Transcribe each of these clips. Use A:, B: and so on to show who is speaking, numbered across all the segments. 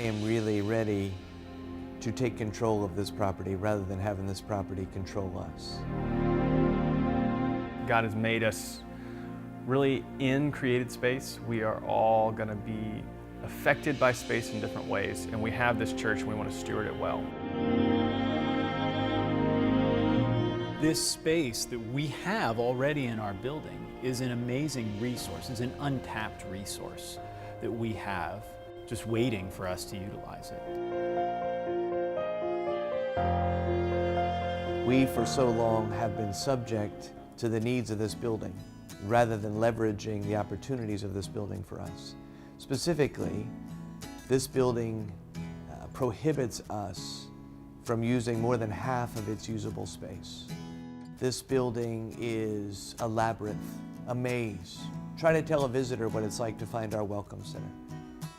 A: am really ready to take control of this property rather than having this property control us.
B: God has made us really in created space. We are all going to be affected by space in different ways, and we have this church and we want to steward it well.
C: This space that we have already in our building is an amazing resource, is an untapped resource that we have just waiting for us to utilize it.
A: We, for so long, have been subject to the needs of this building rather than leveraging the opportunities of this building for us. Specifically, this building prohibits us from using more than half of its usable space. This building is a labyrinth, a maze. Try to tell a visitor what it's like to find our Welcome Center.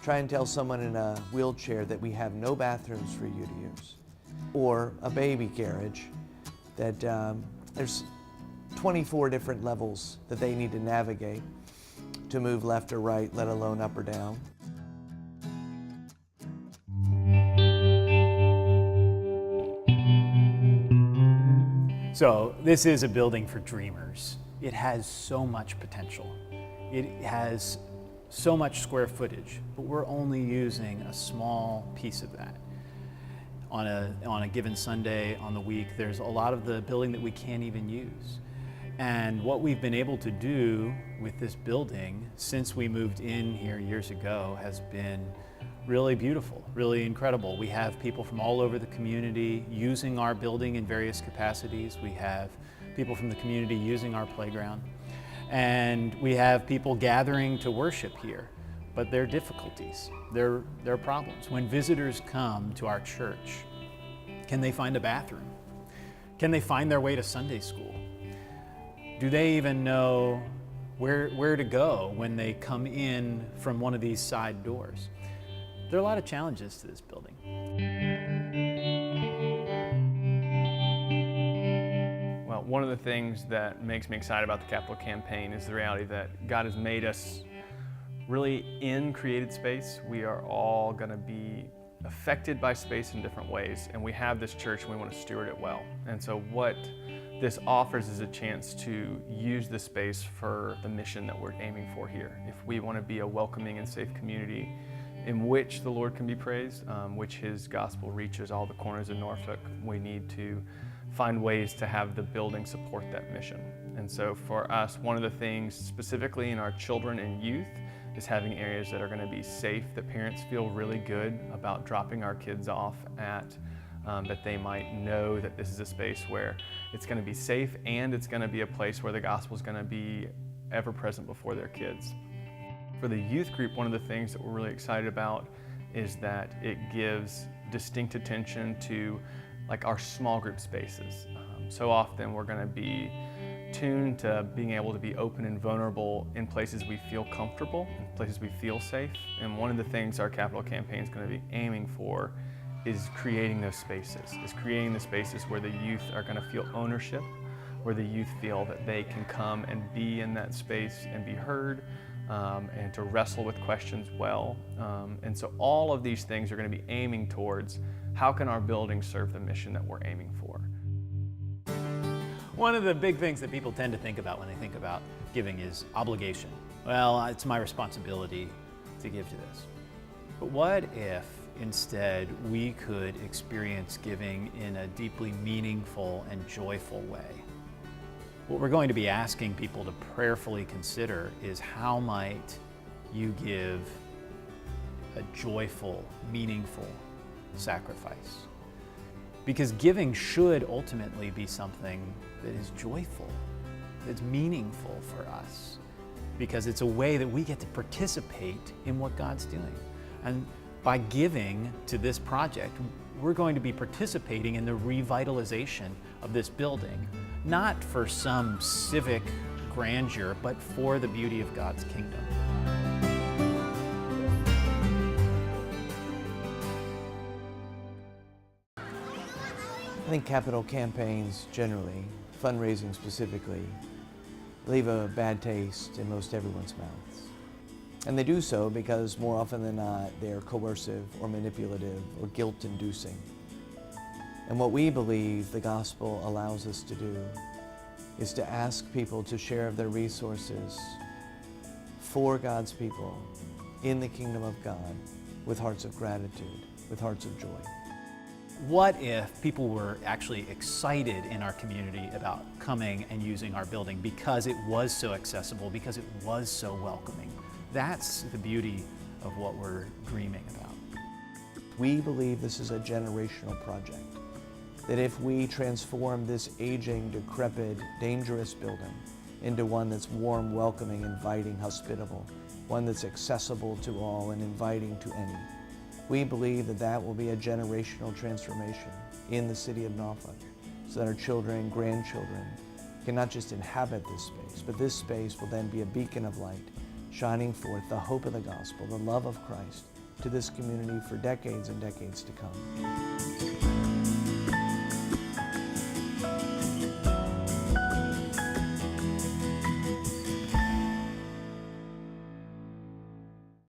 A: Try and tell someone in a wheelchair that we have no bathrooms for you to use. Or a baby carriage that there's 24 different levels that they need to navigate to move left or right, let alone up or down.
C: So this is a building for dreamers. It has so much potential. It has so much square footage, but we're only using a small piece of that. On a given Sunday on the week, there's a lot of the building that we can't even use. And what we've been able to do with this building since we moved in here years ago has been really beautiful, really incredible. We have people from all over the community using our building in various capacities. We have people from the community using our playground. And we have people gathering to worship here. But there are difficulties, there are problems. When visitors come to our church, can they find a bathroom? Can they find their way to Sunday school? Do they even know where to go when they come in from one of these side doors? There are a lot of challenges to this building.
B: Well, one of the things that makes me excited about the capital campaign is the reality that God has made us really in created space. We are all going to be affected by space in different ways, and we have this church and we want to steward it well. And so what this offers is a chance to use the space for the mission that we're aiming for here. If we want to be a welcoming and safe community in which the Lord can be praised, which His gospel reaches all the corners of Norfolk, we need to find ways to have the building support that mission. And so for us, one of the things specifically in our children and youth is having areas that are going to be safe, that parents feel really good about dropping our kids off at, that they might know that this is a space where it's going to be safe and it's going to be a place where the gospel is going to be ever present before their kids. For the youth group, one of the things that we're really excited about is that it gives distinct attention to like our small group spaces. So often we're going to be tuned to being able to be open and vulnerable in places we feel comfortable, in places we feel safe. And one of the things our capital campaign is going to be aiming for is creating those spaces, where the youth are going to feel ownership, where the youth feel that they can come and be in that space and be heard, and to wrestle with questions well. And so all of these things are going to be aiming towards how can our building serve the mission that we're aiming for.
C: One of the big things that people tend to think about when they think about giving is obligation. Well, it's my responsibility to give to this. But what if instead we could experience giving in a deeply meaningful and joyful way? What we're going to be asking people to prayerfully consider is how might you give a joyful, meaningful sacrifice? Because giving should ultimately be something that is joyful, that's meaningful for us, because it's a way that we get to participate in what God's doing. And by giving to this project, we're going to be participating in the revitalization of this building, not for some civic grandeur, but for the beauty of God's kingdom.
A: I think capital campaigns generally, fundraising specifically, leave a bad taste in most everyone's mouths. And they do so because more often than not, they're coercive or manipulative or guilt-inducing. And what we believe the gospel allows us to do is to ask people to share of their resources for God's people in the kingdom of God with hearts of gratitude, with hearts of joy.
C: What if people were actually excited in our community about coming and using our building because it was so accessible, because it was so welcoming? That's the beauty of what we're dreaming about.
A: We believe this is a generational project, that if we transform this aging, decrepit, dangerous building into one that's warm, welcoming, inviting, hospitable, one that's accessible to all and inviting to any, we believe that that will be a generational transformation in the city of Norfolk, so that our children, grandchildren can not just inhabit this space, but this space will then be a beacon of light, shining forth the hope of the gospel, the love of Christ to this community for decades and decades to come.